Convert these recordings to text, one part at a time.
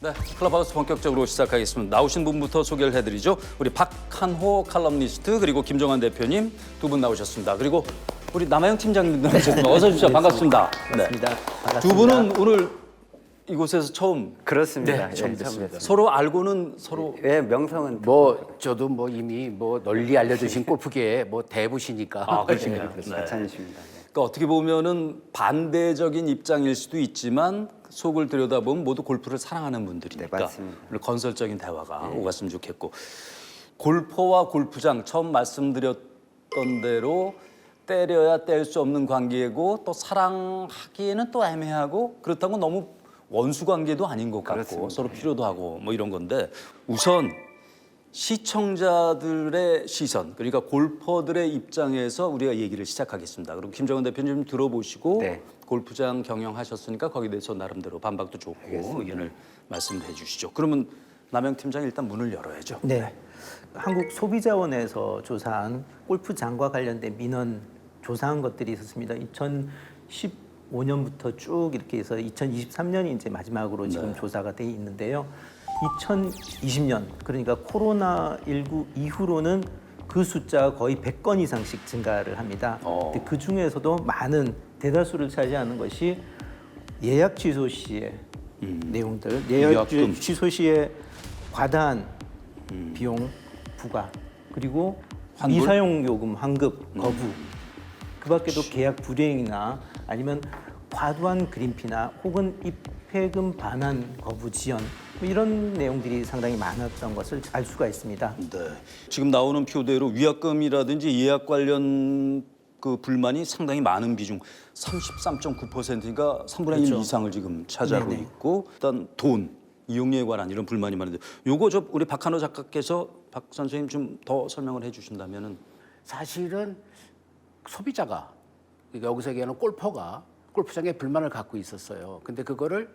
네, 클럽하우스 본격적으로 시작하겠습니다. 나오신 분부터 소개를 해드리죠. 우리 박한호 칼럼니스트 그리고 김정환 대표님 두 분 나오셨습니다. 그리고 우리 남아영 팀장님도 나오셨습니다. 어서 오십시오. 반갑습니다. 반갑습니다. 반갑습니다. 두 분은 오늘 이곳에서 처음 그렇습니다. 네, 처음 예, 뵙습니다. 서로 알고는 서로 예, 명성은 저도 이미 널리 알려주신 골프계의 대부시니까. 그렇습니다. 괜찮으십니다. 그러니까 어떻게 보면은 반대적인 입장일 수도 있지만 속을 들여다보면 모두 골프를 사랑하는 분들이니까 네, 맞습니다. 오늘 건설적인 대화가 오갔으면 좋겠고 골퍼와 골프장 처음 말씀드렸던 대로 때려야 뗄 수 없는 관계고 또 사랑하기에는 또 애매하고 그렇다고 너무 원수 관계도 아닌 것 같고 그렇습니다. 서로 필요도 하고 뭐 이런 건데 우선 시청자들의 시선 그러니까 골퍼들의 입장에서 우리가 얘기를 시작하겠습니다. 그리고 김정은 대표님 좀 들어보시고 네. 골프장 경영하셨으니까 거기에 대해서 나름대로 반박도 좋고 알겠습니다. 의견을 말씀해 주시죠. 그러면 남영 팀장 일단 문을 열어야죠. 네. 한국 소비자원에서 조사한 골프장과 관련된 민원 조사한 것들이 있었습니다. 2015년부터 쭉 이렇게 해서 2023년이 이제 마지막으로 지금 조사가 돼 있는데요. 2020년 그러니까 코로나19 이후로는 그 숫자가 거의 100건 이상씩 증가를 합니다. 근데 그 중에서도 많은 대다수를 차지하는 것이 예약 취소 시의 내용들, 예약 예약금. 취소 시에 과다한 비용 부과 그리고 환불? 미사용 요금 환급 거부 그밖에도 계약 불이행이나 아니면 과도한 그린피나 혹은 입회금 반환 거부 지연 뭐 이런 내용들이 상당히 많았던 것을 알 수가 있습니다. 네. 지금 나오는 표대로 위약금이라든지 예약 관련 그 불만이 상당히 많은 비중 33.9%니까 3분의 1 그렇죠. 이상을 지금 차지하고 네네. 있고 일단 돈 이용료에 관한 이런 불만이 많은데 요거 우리 박한호 작가께서 박 선생님 좀 더 설명을 해주신다면은 사실은 소비자가 그러니까 여기서 얘기하는 골퍼가 골프장에 불만을 갖고 있었어요. 근데 그거를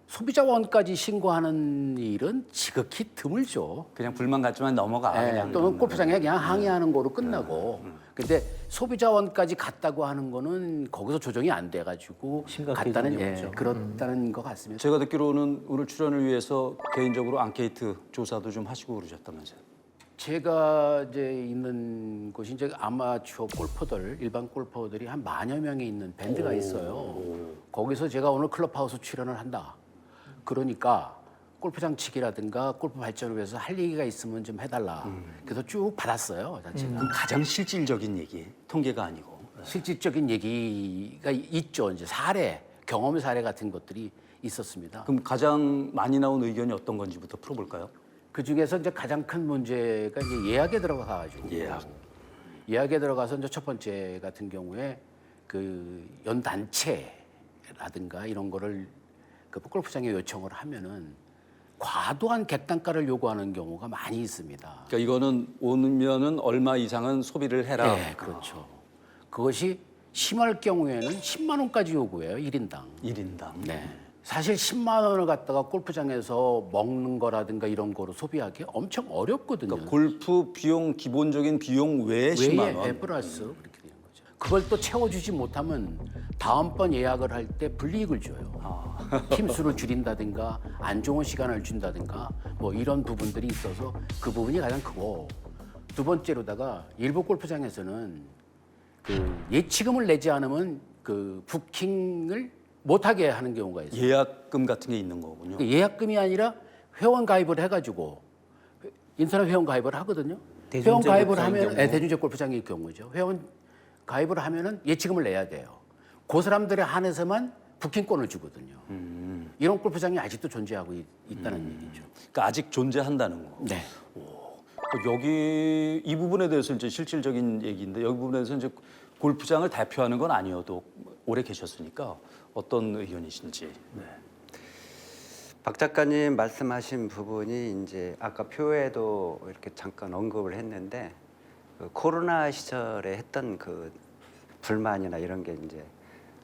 소비자원까지 신고하는 일은 지극히 드물죠. 그냥 불만 갖지만 넘어가 예, 그냥 또는 골프장에 그냥 항의하는 거로 끝나고. 근데 소비자원까지 갔다고 하는 거는 거기서 조정이 안 돼가지고 심각해지는 갔다는 경우죠. 그렇다는 것 같습니다. 제가 듣기로는 오늘 출연을 위해서 개인적으로 앙케이트 조사도 좀 하시고 그러셨다면서요. 제가 이제 있는 곳이 이제 아마추어 골퍼들, 일반 골퍼들이 한 10,000여 명이 있는 밴드가 있어요. 거기서 제가 오늘 클럽하우스 출연을 한다. 그러니까 골프장 치기라든가 골프 발전을 위해서 할 얘기가 있으면 좀 해달라. 그래서 쭉 받았어요, 자체가. 그럼 가장 실질적인 얘기, 통계가 아니고. 실질적인 얘기가 있죠. 이제 사례, 경험 사례 같은 것들이 있었습니다. 그럼 가장 많이 나온 의견이 어떤 건지부터 풀어볼까요? 그 중에서 이제 가장 큰 문제가 이제 예약에 들어가가지고 예약에 들어가서 이제 첫 번째 같은 경우에 그 연단체라든가 이런 거를 그 골프장에 요청을 하면은 과도한 객단가를 요구하는 경우가 많이 있습니다. 그러니까 이거는 오면은 얼마 이상은 소비를 해라. 네, 그렇죠. 그것이 심할 경우에는 10만 원까지 요구해요, 1인당. 1인당. 네. 사실 10만 원을 갖다가 골프장에서 먹는 거라든가 이런 거로 소비하기 엄청 어렵거든요. 그러니까 골프 비용 기본적인 비용 외에 10만 원. 플러스 그렇게 되는 거죠. 그걸 또 채워주지 못하면 다음번 예약을 할 때 불이익을 줘요. 팀 수를 줄인다든가 안 좋은 시간을 준다든가 뭐 이런 부분들이 있어서 그 부분이 가장 크고 두 번째로다가 일부 골프장에서는 그 예치금을 내지 않으면 그 부킹을 못하게 하는 경우가 있어요. 예약금 같은 게 있는 거군요. 그 예약금이 아니라 회원 가입을 해가지고 인터넷 회원 가입을 하거든요. 대중제 회원 가입을 골프장인 하면 경우. 대중제 골프장의 경우죠. 회원 가입을 하면은 예치금을 내야 돼요. 그 사람들에 한해서만 부킹권을 주거든요. 이런 골프장이 아직도 존재하고 있다는 얘기죠. 그러니까 아직 존재한다는 거. 네. 여기 이 부분에 대해서 이제 실질적인 얘기인데 여기 부분에 대해서 이제 골프장을 대표하는 건 아니어도 오래 계셨으니까 어떤 의견이신지. 네. 박 작가님 말씀하신 부분이 이제 아까 표에도 이렇게 잠깐 언급을 했는데 그 코로나 시절에 했던 그 불만이나 이런 게 이제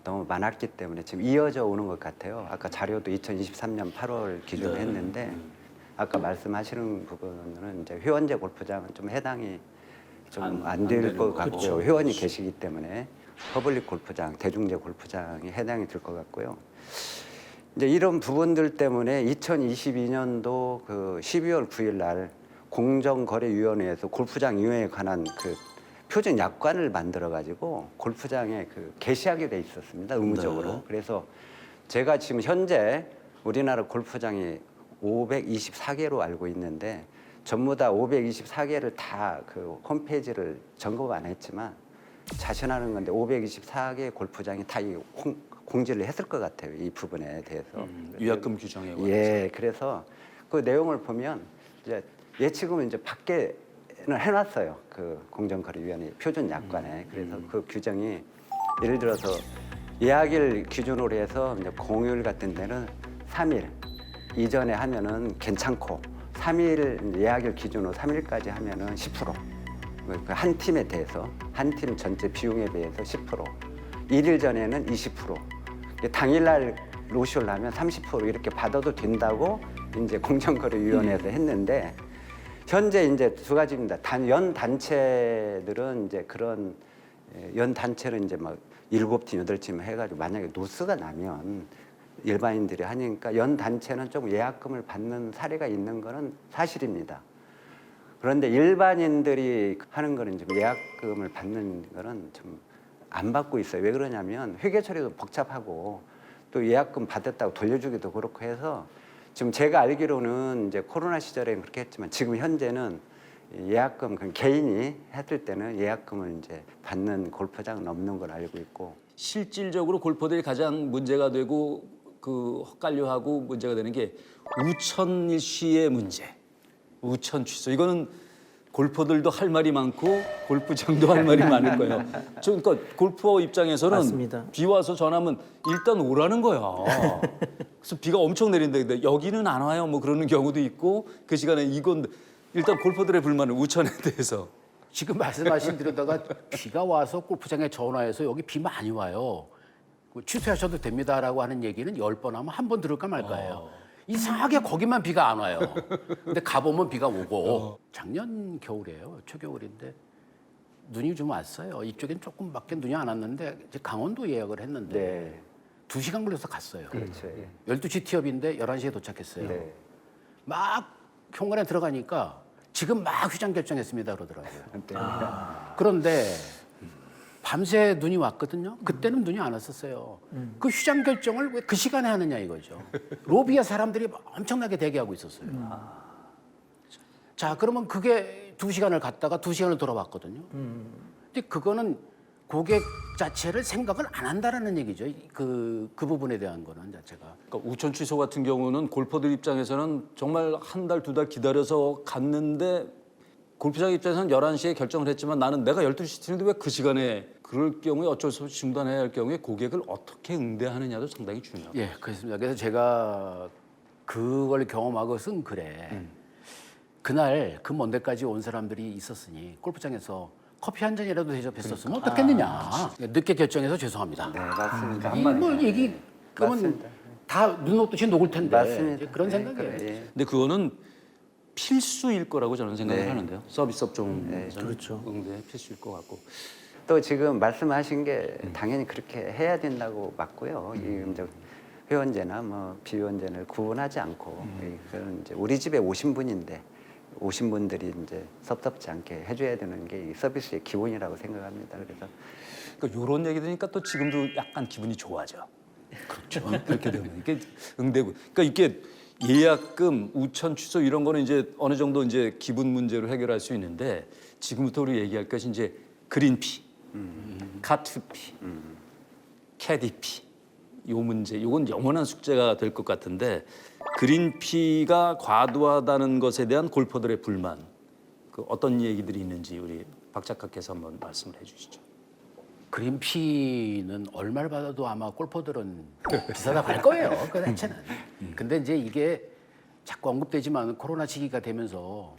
너무 많았기 때문에 지금 이어져 오는 것 같아요. 아까 자료도 2023년 8월 기준으로 했는데 아까 말씀하시는 부분은 이제 회원제 골프장은 좀 해당이 좀 안 될 것 같고요. 회원이 계시기 때문에 퍼블릭 골프장, 대중제 골프장이 해당이 될 것 같고요. 이제 이런 부분들 때문에 2022년도 그 12월 9일 날 공정거래위원회에서 골프장 이용에 관한 그 표준 약관을 만들어 가지고 골프장에 그 게시하게 돼 있었습니다. 의무적으로. 네. 그래서 제가 지금 현재 우리나라 골프장이 524개로 알고 있는데 전부 다 524개를 다 그 홈페이지를 점검 안 했지만 자신하는 건데 524개 골프장이 다 이 공지를 했을 것 같아요. 이 부분에 대해서. 위약금 규정에 관해서. 예, 그래서 그 내용을 보면 이제 예치금은 이제 밖에는 해놨어요. 그 공정거래위원회 표준 약관에. 그래서 그 규정이 예를 들어서 예약일 기준으로 해서 이제 공휴일 같은 데는 3일 이전에 하면은 괜찮고 3일 예약일 기준으로 3일까지 하면은 10%. 그 한 팀에 대해서 한 팀 전체 비용에 대해서 10%. 1일 전에는 20%. 당일날 노쇼를 하면 30% 이렇게 받아도 된다고 이제 공정거래위원회에서 했는데 현재 이제 두 가지입니다. 연 단체들은 이제 그런 연 단체는 이제 막 7팀, 8팀 해가지고 만약에 노스가 나면 일반인들이 하니까 연 단체는 좀 예약금을 받는 사례가 있는 거는 사실입니다. 그런데 일반인들이 하는 거는 좀 예약금을 받는 거는 좀 안 받고 있어요. 왜 그러냐면 회계 처리도 복잡하고 또 예약금 받았다고 돌려주기도 그렇고 해서 지금 제가 알기로는 이제 코로나 시절에는 그렇게 했지만 지금 현재는 예약금 그 개인이 했을 때는 예약금을 이제 받는 골프장은 없는 걸 알고 있고 실질적으로 골퍼들이 가장 문제가 되고 그 헛갈려하고 문제가 되는 게 우천 일시의 문제, 우천 취소. 이거는 골퍼들도 할 말이 많고 골프장도 할 말이 많을 거예요. 그러니까 골퍼 입장에서는 맞습니다. 비 와서 전화하면 일단 오라는 거야. 그래서 비가 엄청 내린다. 근데 여기는 안 와요. 뭐 그러는 경우도 있고 그 시간에 이건 일단 골퍼들의 불만은 우천에 대해서. 지금 말씀하신 대로다가 비가 와서 골프장에 전화해서 여기 비 많이 와요. 취소하셔도 됩니다라고 하는 얘기는 10번 하면 한 번 들을까 말까예요. 이상하게 거기만 비가 안 와요. 근데 가보면 비가 오고 작년 겨울이에요. 초겨울인데 눈이 좀 왔어요. 이쪽엔 조금밖에 눈이 안 왔는데 이제 강원도 예약을 했는데 네. 2시간 걸려서 갔어요. 그렇죠. 예. 12시 티업인데 11시에 도착했어요. 네. 막 현관에 들어가니까 지금 막 휴장 결정했습니다 그러더라고요. 네. 그런데 밤새 눈이 왔거든요. 그때는 눈이 안 왔었어요. 그 휴장 결정을 왜 그 시간에 하느냐 이거죠. 로비에 사람들이 엄청나게 대기하고 있었어요. 자, 그러면 그게 2시간을 갔다가 2시간을 돌아왔거든요. 근데 그거는 고객 자체를 생각을 안 한다라는 얘기죠. 그 부분에 대한 거는 자체가. 그러니까 우천 취소 같은 경우는 골퍼들 입장에서는 정말 한 달, 2달 기다려서 갔는데 골프장 입장에서는 11시에 결정을 했지만 나는 내가 12시 치는데 왜 그 시간에 그럴 경우에 어쩔 수 없이 중단해야 할 경우에 고객을 어떻게 응대하느냐도 상당히 중요하고. 예, 그렇습니다. 그래서 제가 그걸 경험하고 쓴 글에 그날 그 먼 데까지 온 사람들이 있었으니 골프장에서 커피 한 잔이라도 대접했었으면 어떻겠느냐. 늦게 결정해서 죄송합니다. 네, 맞습니다. 뭐 얘기 그러면 맞습니다. 다 눈 녹듯이 녹을 텐데 맞습니다. 이제 그런 네, 생각이에요. 그래, 예. 근데 그거는 필수일 거라고 저는 생각을 네. 하는데요. 서비스 업종에서는 그렇죠. 응대 필수일 것 같고. 또 지금 말씀하신 게 당연히 그렇게 해야 된다고 맞고요. 이 이제 회원제나 뭐 비회원제를 구분하지 않고 그런 이제 우리 집에 오신 분인데 오신 분들이 이제 섭섭지 않게 해줘야 되는 게 이 서비스의 기본이라고 생각합니다. 그래서 그러니까 이런 얘기 들으니까 또 지금도 약간 기분이 좋아져. 그렇죠. 그렇게 되면 이게 응대고. 그러니까 이게 예약금, 우천 취소 이런 거는 이제 어느 정도 이제 기분 문제로 해결할 수 있는데 지금부터 우리 얘기할 것이 이제 그린피, 카트피, 캐디피 요 문제. 요건 영원한 숙제가 될 것 같은데 그린피가 과도하다는 것에 대한 골퍼들의 불만 그 어떤 얘기들이 있는지 우리 박 작가께서 한번 말씀을 해주시죠. 그린피는 얼마를 받아도 아마 골퍼들은 비싸다 갈 거예요. 그 자체는. 근데 이제 이게 자꾸 언급되지만 코로나 시기가 되면서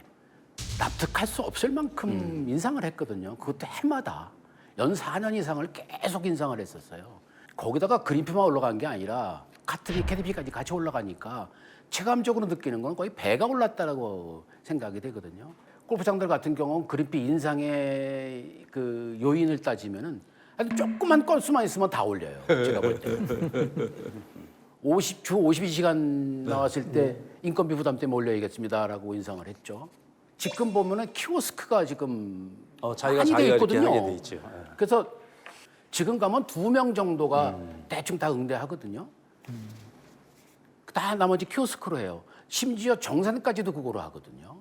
납득할 수 없을 만큼 인상을 했거든요. 그것도 해마다 연 4년 이상을 계속 인상을 했었어요. 거기다가 그린피만 올라간 게 아니라 카트비, 캐디피까지 같이 올라가니까 체감적으로 느끼는 건 거의 배가 올랐다라고 생각이 되거든요. 골프장들 같은 경우는 그린피 인상의 그 요인을 따지면은 아주 조그만 건수만 있으면 다 올려요. 제가 볼 때. 주 52시간 나왔을 때 인건비 부담 때문에 올려야겠습니다라고 인상을 했죠. 지금 보면은 키오스크가 지금 많이 돼 자기가 이렇게 있거든요. 하게 돼 있죠. 예. 그래서 지금 가면 2명 정도가 대충 다 응대하거든요. 다 나머지 키오스크로 해요. 심지어 정산까지도 그거로 하거든요.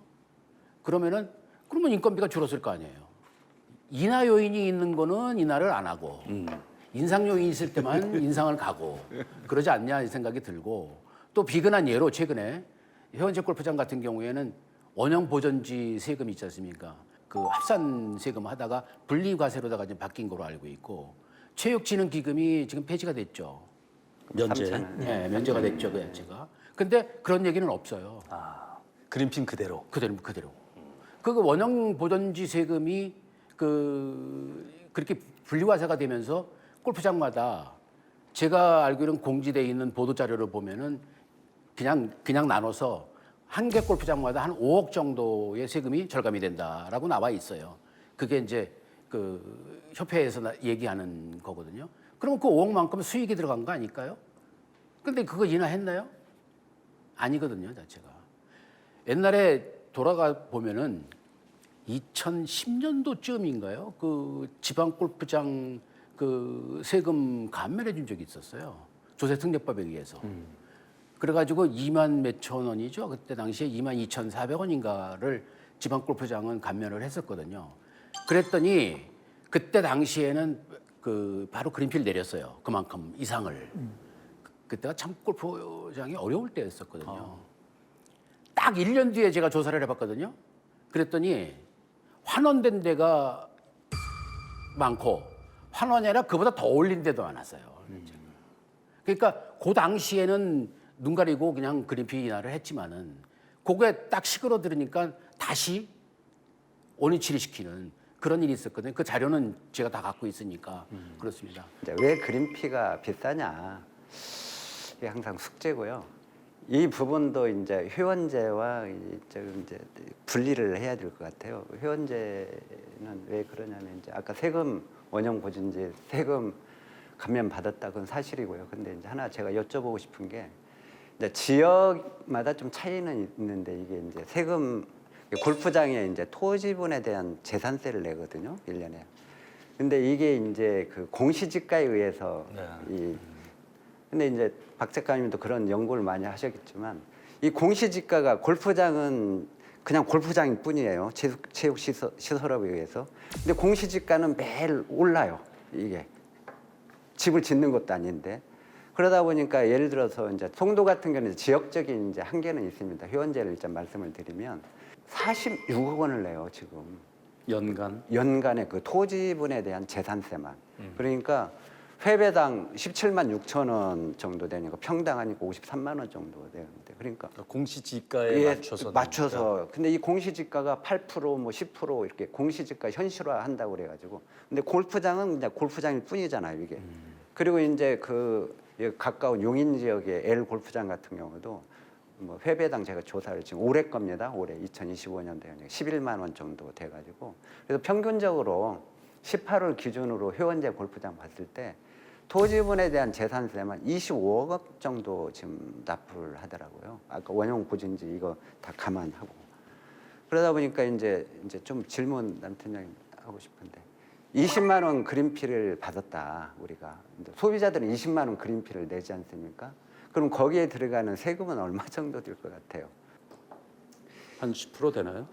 그러면 인건비가 줄었을 거 아니에요. 인하 요인이 있는 거는 인하를 안 하고 인상 요인이 있을 때만 인상을 가고 그러지 않냐 이 생각이 들고 또 비근한 예로 최근에 회원제 골프장 같은 경우에는 원형 보전지 세금이 있지 않습니까? 그 합산 세금 하다가 분리과세로다가 지금 바뀐 걸로 알고 있고 체육진흥기금이 지금 폐지가 됐죠. 면제. 3,000원. 네, 면제가 됐죠, 그 자체가. 근데 그런 얘기는 없어요. 그린핀 그대로. 그대로. 그 원형 보전지 세금이 그렇게 분리과세가 되면서 골프장마다 제가 알기로는 공지돼 있는 보도 자료를 보면은 그냥 나눠서 한 개 골프장마다 한 5억 정도의 세금이 절감이 된다라고 나와 있어요. 그게 이제 그 협회에서 얘기하는 거거든요. 그러면 그 5억만큼 수익이 들어간 거 아닐까요? 근데 그거 인하했나요? 아니거든요, 자체가. 옛날에 돌아가 보면은 2010년도쯤인가요? 그 지방 골프장 그 세금 감면해 준 적이 있었어요. 조세 특례법에 의해서. 그래가지고 2만 몇천 원이죠. 그때 당시에 22,400원인가를 지방 골프장은 감면을 했었거든요. 그랬더니 그때 당시에는 그 바로 그린필 내렸어요. 그만큼 이상을. 그때가 참 골프장이 어려울 때였었거든요. 딱 1년 뒤에 제가 조사를 해봤거든요. 그랬더니 환원된 데가 많고 환원이 아니라 그보다 더 올린 데도 많았어요. 그러니까 그 당시에는 눈 가리고 그냥 그린피 인하를 했지만은 그게 딱 시끄러들으니까 다시 원위치를 시키는 그런 일이 있었거든요. 그 자료는 제가 다 갖고 있으니까 그렇습니다. 이제 왜 그린피가 비싸냐? 이게 항상 숙제고요. 이 부분도 이제 회원제와 이제 분리를 해야 될 것 같아요. 회원제는 왜 그러냐면 이제 아까 세금 원형 보증제 세금 감면 받았다 그건 사실이고요. 근데 이제 하나 제가 여쭤보고 싶은 게 이제 지역마다 좀 차이는 있는데 이게 이제 세금 골프장에 이제 토지분에 대한 재산세를 내거든요. 1년에. 근데 이게 이제 그 공시지가에 의해서 근데 이제 박 작가님도 그런 연구를 많이 하셨겠지만 이 공시지가가 골프장은 그냥 골프장일 뿐이에요. 체육 시설업에 의해서. 근데 공시지가는 매일 올라요. 이게 집을 짓는 것도 아닌데. 그러다 보니까 예를 들어서 이제 송도 같은 경우는 지역적인 이제 한계는 있습니다. 회원제를 일단 말씀을 드리면 46억 원을 내요, 지금. 연간에 그 토지분에 대한 재산세만. 그러니까 회배당 17만 6천 원 정도 되니까 평당하니까 53만 원 정도 되는데 그러니까 공시지가에 맞춰서 근데 이 공시지가가 8% 뭐 10% 이렇게 공시지가 현실화 한다고 그래가지고 근데 골프장은 그냥 골프장일 뿐이잖아요 이게 그리고 이제 그 가까운 용인 지역의 L 골프장 같은 경우도 뭐 회배당 제가 조사를 지금 올해 겁니다 올해 2025년도에 11만 원 정도 돼가지고 그래서 평균적으로 18월 기준으로 회원제 골프장 봤을 때 토지분에 대한 재산세만 25억 정도 지금 납부를 하더라고요. 아까 원형 보증지 이거 다 감안하고. 그러다 보니까 이제 좀 질문 남팀장님 하고 싶은데 20만 원 그린피를 받았다 우리가 소비자들은 20만 원 그린피를 내지 않습니까? 그럼 거기에 들어가는 세금은 얼마 정도 될 것 같아요? 한 10% 되나요?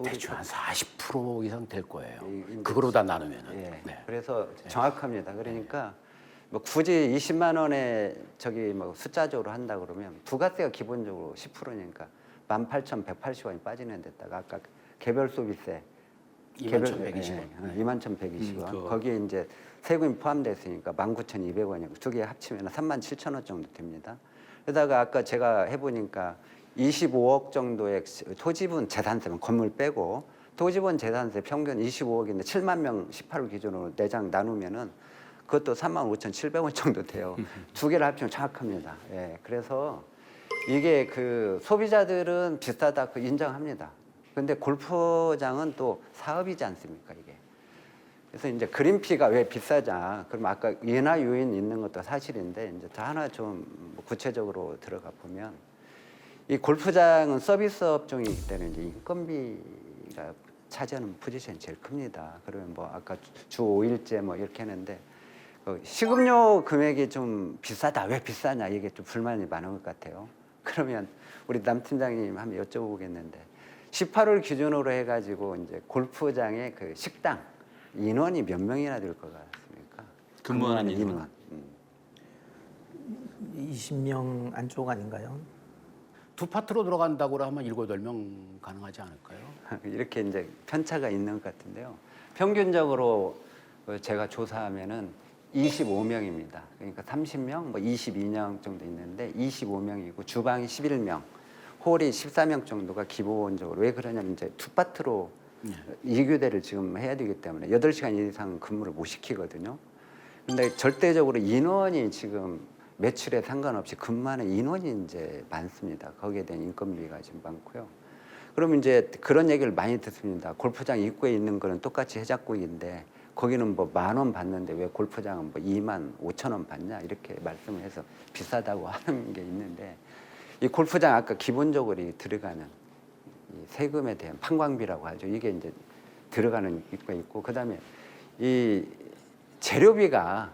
대충 한 40% 이상 될 거예요. 그거로 다 나누면은. 예. 네. 그래서 정확합니다. 그러니까 뭐 굳이 20만 원에 저기 뭐 숫자적으로 한다 그러면 부가세가 기본적으로 10%니까 18,180원이 빠지는 데다가 아까 개별 소비세 21,120원. 21,120원. 거기에 이제 세금이 포함됐으니까 19,200원이고 두 개 합치면 37,000원 정도 됩니다. 그러다가 아까 제가 해보니까 25억 정도의 토지분 재산세만 건물 빼고 토지분 재산세 평균 25억인데 7만 명 18월 기준으로 내장 나누면은 그것도 35,700원 정도 돼요. 두 개를 합치면 정확합니다. 예, 그래서 이게 그 소비자들은 비싸다 그 인정합니다. 근데 골프장은 또 사업이지 않습니까 이게. 그래서 이제 그린피가 왜 비싸냐? 그럼 아까 예나 유인 있는 것도 사실인데 이제 더 하나 좀 구체적으로 들어가 보면 이 골프장은 서비스 업종이기 때문에 이제 인건비가 차지하는 포지션이 제일 큽니다. 그러면 뭐 아까 주 5일제 뭐 이렇게 했는데 그 식음료 금액이 좀 비싸다. 왜 비싸냐? 이게 좀 불만이 많은 것 같아요. 그러면 우리 남 팀장님 한번 여쭤보겠는데 18월 기준으로 해가지고 이제 골프장의 그 식당 인원이 몇 명이나 될 것 같습니까? 근무하는 인원. 20명 안쪽 아닌가요? 두 파트로 들어간다고 하면 7, 8명 가능하지 않을까요? 이렇게 이제 편차가 있는 것 같은데요. 평균적으로 제가 조사하면은 25명입니다. 그러니까 30명, 뭐 22명 정도 있는데 25명이고 주방이 11명, 홀이 14명 정도가 기본적으로 왜 그러냐면 이제 두 파트로 2교대를 지금 해야 되기 때문에 8시간 이상 근무를 못 시키거든요. 근데 절대적으로 인원이 지금 매출에 상관없이 근무하는 인원이 이제 많습니다. 거기에 대한 인건비가 지금 많고요. 그러면 이제 그런 얘기를 많이 듣습니다. 골프장 입구에 있는 거는 똑같이 해장국인데 거기는 뭐 10,000원 받는데 왜 골프장은 뭐 25,000원 받냐 이렇게 말씀을 해서 비싸다고 하는 게 있는데 이 골프장 아까 기본적으로 들어가는 이 세금에 대한 판광비라고 하죠. 이게 이제 들어가는 입구가 있고 그다음에 이 재료비가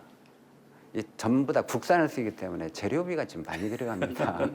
이 전부 다 국산을 쓰기 때문에 재료비가 좀 많이 들어갑니다.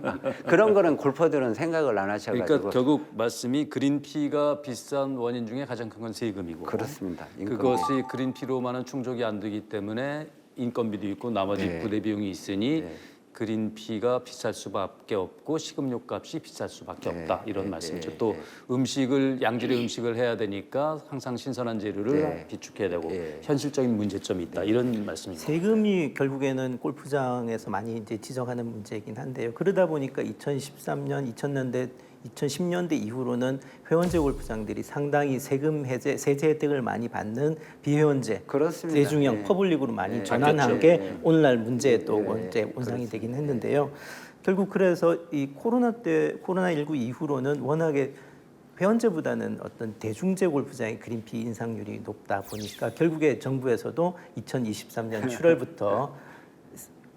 그런 거는 골퍼들은 생각을 안 하셔가지고. 그러니까 결국 말씀이 그린피가 비싼 원인 중에 가장 큰 건 세금이고. 그렇습니다. 인건비. 그것이 그린피로만은 충족이 안 되기 때문에 인건비도 있고 나머지 네. 부대 비용이 있으니 네. 그린피가 비쌀 수밖에 없고 식음료 값이 비쌀 수밖에 네. 없다 이런 네. 말씀이죠. 네. 또 네. 음식을 양질의 음식을 해야 되니까 항상 신선한 재료를 네. 비축해야 되고 네. 현실적인 문제점이 있다 이런 말씀입니다. 세금이 결국에는 골프장에서 많이 이제 지적하는 문제이긴 한데요. 그러다 보니까 2013년, 2000년대, 2010년대 이후로는 회원제 골프장들이 상당히 세금 해제, 세제 혜택을 많이 받는 비회원제, 그렇습니다. 대중형 네. 퍼블릭으로 많이 네. 전환한 바뀌었죠. 게 네. 오늘날 문제에 또 네. 이제 원상이 되긴 했는데요. 결국 그래서 이 코로나19 이후로는 워낙에 회원제보다는 어떤 대중제 골프장의 그린피 인상률이 높다 보니까 결국에 정부에서도 2023년 7월부터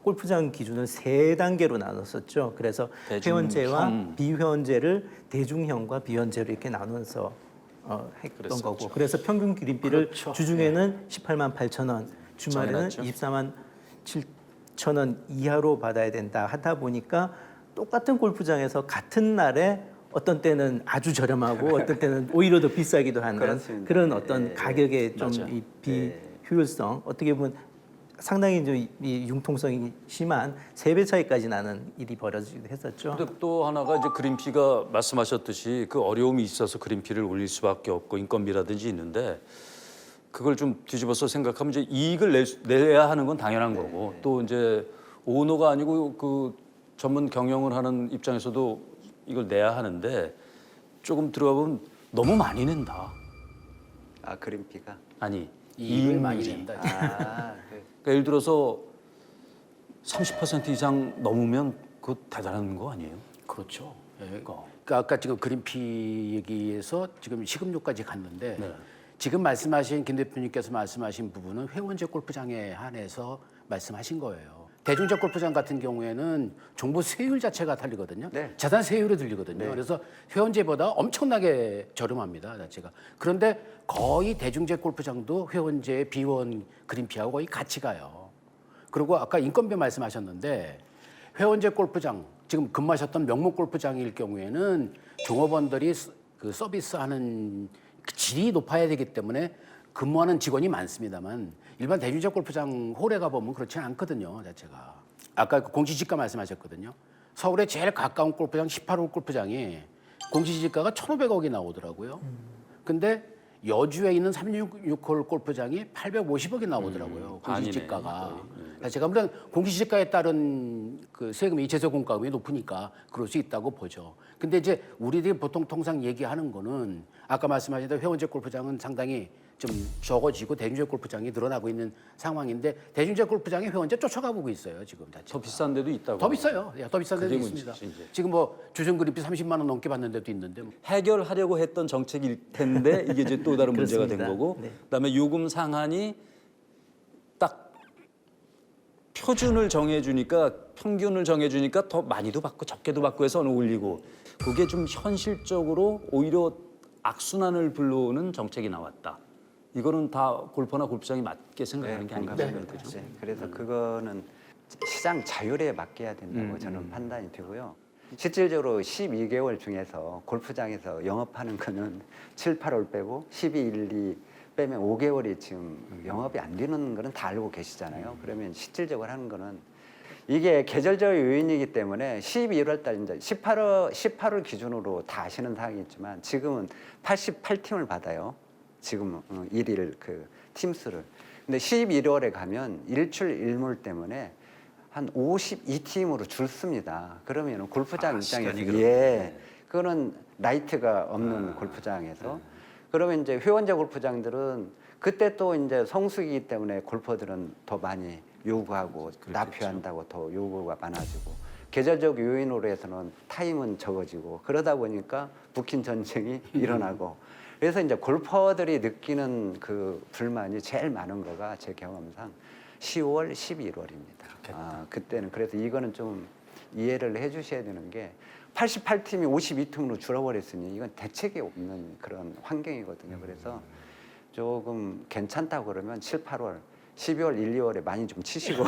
골프장 기준을 3단계로 나눴었죠. 그래서 대중형. 회원제와 비회원제를 대중형과 비회원제로 이렇게 나눠서 했던 그랬었죠. 거고. 그래서 평균 그린피를 그렇죠. 주중에는 18만 8천 원, 주말에는 정해놨죠. 24만 7천 원 이하로 받아야 된다 하다 보니까 똑같은 골프장에서 같은 날에 어떤 때는 아주 저렴하고 어떤 때는 오히려 더 비싸기도 하는 그렇습니다. 그런 어떤 예, 가격의 맞아요. 좀 이 비효율성 어떻게 보면 상당히 좀 이 융통성이 심한 3배 차이까지 나는 일이 벌어지기도 했었죠. 근데 또 하나가 이제 그린피가 말씀하셨듯이 그 어려움이 있어서 그린피를 올릴 수밖에 없고 인건비라든지 있는데 그걸 좀 뒤집어서 생각하면 이제 이익을 내야 하는 건 당연한 거고 또 이제 오너가 아니고 그 전문 경영을 하는 입장에서도 이걸 내야 하는데 조금 들어가 보면 너무 많이 낸다. 아 그린피가. 아니 이익을 많이 이익률이. 낸다. 그러니까 예를 들어서 30% 이상 넘으면 그거 대단한 거 아니에요? 그렇죠. 예. 그러니까 아까 지금 그린피 얘기에서 지금 식음료까지 갔는데 네. 지금 말씀하신 김 대표님께서 말씀하신 부분은 회원제 골프장에 한해서 말씀하신 거예요. 대중제 골프장 같은 경우에는 정부 세율 자체가 달리거든요. 네. 재산 세율이 들리거든요. 네. 그래서 회원제보다 엄청나게 저렴합니다, 자체가. 그런데 거의 대중제 골프장도 회원제 비원 그린피하고 거의 같이 가요. 그리고 아까 인건비 말씀하셨는데 회원제 골프장 지금 근무하셨던 명목 골프장일 경우에는 종업원들이 그 서비스하는 그 질이 높아야 되기 때문에 근무하는 직원이 많습니다만 일반 대중제 골프장 홀에 가보면 그렇지 않거든요, 자체가. 아까 그 공시지가 말씀하셨거든요. 서울에 제일 가까운 골프장 18홀 골프장이 공시지가가 1,500억이 나오더라고요. 근데 여주에 있는 366홀 골프장이 850억이 나오더라고요. 공시지가가. 자체가 물론 공시지가에 따른 그 세금이 제소공과금이 높으니까 그럴 수 있다고 보죠. 근데 이제 우리들이 보통 통상 얘기하는 거는 아까 말씀하신 대로 회원제 골프장은 상당히 좀 적어지고 대중적 골프장이 늘어나고 있는 상황인데 대중적 골프장에 회원제 쫓아가고 있어요 지금 자체가. 더 비싼 데도 있다고. 더 비싸요. 예, 더 비싼 데도 그게 있습니다. 문제지, 이제. 지금 뭐 주전그립비 30만 원 넘게 받는 데도 있는데 뭐. 해결하려고 했던 정책일 텐데 이게 이제 또 다른 문제가 된 그렇습니다. 거고. 네. 그다음에 요금 상한이 딱 표준을 정해주니까 평균을 정해주니까 더 많이도 받고 적게도 받고 해서 올리고 그게 좀 현실적으로 오히려 악순환을 불러오는 정책이 나왔다. 이거는 다 골퍼나 골프장이 맞게 생각하는 게 아닌가 생각이 들죠. 네. 그래서 그거는 시장 자율에 맡겨야 된다고 저는 판단이 되고요. 실질적으로 12개월 중에서 골프장에서 영업하는 거는 7, 8월 빼고 12, 1, 2 빼면 5개월이 지금 영업이 안 되는 거는 다 알고 계시잖아요. 그러면 실질적으로 하는 거는 이게 계절적 요인이기 때문에 12월 달 이제 18월 기준으로 다 아시는 사항이 있지만 지금은 88팀을 받아요. 지금 일일 그 팀수를. 근데 11월에 가면 일출 일몰 때문에 한 52팀으로 줄습니다. 그러면 골프장 입장에서 그거는 라이트가 없는 골프장에서 그러면 이제 회원제 골프장들은 그때 또 이제 성수기이기 때문에 골퍼들은 더 많이 요구하고 납표한다고 더 요구가 많아지고 계절적 요인으로 해서는 타임은 적어지고 그러다 보니까 부킹 전쟁이 일어나고 그래서 이제 골퍼들이 느끼는 그 불만이 제일 많은 거가 제 경험상 10월, 11월입니다. 그때는 그래서 이거는 좀 이해를 해주셔야 되는 게 88팀이 52팀으로 줄어버렸으니 이건 대책이 없는 그런 환경이거든요. 그래서 조금 괜찮다고 그러면 7, 8월, 12월, 1, 2월에 많이 좀 치시고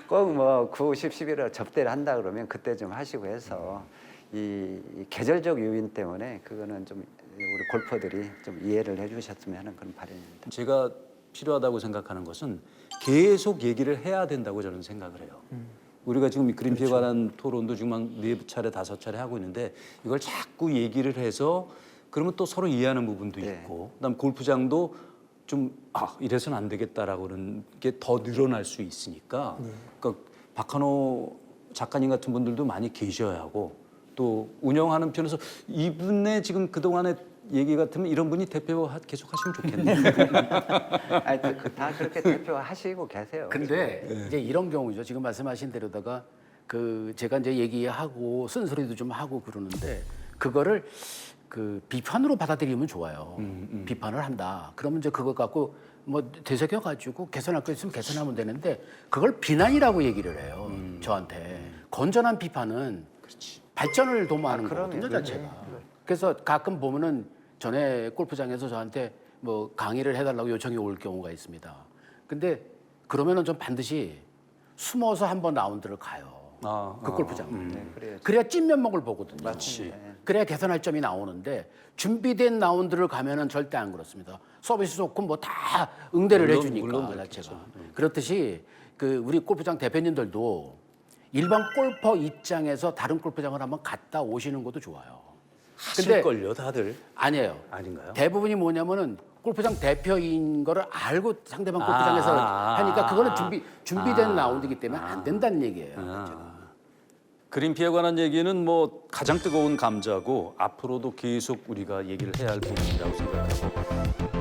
꼭 뭐 9, 10, 11월 접대를 한다 그러면 그때 좀 하시고 해서 이 계절적 요인 때문에 그거는 좀 우리 골퍼들이 좀 이해를 해주셨으면 하는 그런 바람입니다. 제가 필요하다고 생각하는 것은 계속 얘기를 해야 된다고 저는 생각을 해요. 우리가 지금 그린피에 관한 토론도 지금 한 4차례, 5차례 하고 있는데 이걸 자꾸 얘기를 해서 그러면 또 서로 이해하는 부분도 네. 있고 그다음 골프장도 좀 이래서는 안 되겠다라고 하는 게 더 늘어날 수 있으니까 그러니까 박한호 작가님 같은 분들도 많이 계셔야 하고 또 운영하는 편에서 이분의 지금 그동안의 얘기 같으면 이런 분이 대표 계속 하시면 좋겠네요. 아니, 다 그렇게 대표하시고 계세요. 근데 이제 이런 경우죠. 지금 말씀하신 대로다가 그 제가 이제 얘기하고 쓴소리도 좀 하고 그러는데 그거를 그 비판으로 받아들이면 좋아요. 비판을 한다. 그러면 이제 그거 갖고 뭐 되새겨 가지고 개선할 거 있으면 개선하면 되는데 그걸 비난이라고 얘기를 해요. 저한테 건전한 비판은 발전을 도모하는 거거든요, 자체가. 그래서 가끔 보면은 전에 골프장에서 저한테 뭐 강의를 해달라고 요청이 올 경우가 있습니다. 근데 그러면은 좀 반드시 숨어서 한번 라운드를 가요. 그 골프장. 네, 그래야죠. 그래야 찐면목을 보거든요. 맞지. 그래야 개선할 점이 나오는데 준비된 라운드를 가면은 절대 안 그렇습니다. 서비스 좋고 뭐 다 응대를 물론 해주니까 그렇겠죠. 자체가. 그렇듯이 그 우리 골프장 대표님들도 일반 골퍼 입장에서 다른 골프장을 한번 갔다 오시는 것도 좋아요. 하실걸요 다들. 아니에요. 아닌가요? 대부분이 뭐냐면은 골프장 대표인 거를 알고 상대방 골프장에서 하니까 그거는 준비된 라운드이기 때문에 안 된다는 얘기예요. 자체가. 그린피에 관한 얘기는 뭐 가장 뜨거운 감자고 앞으로도 계속 우리가 얘기를 해야 할 부분이라고 생각하고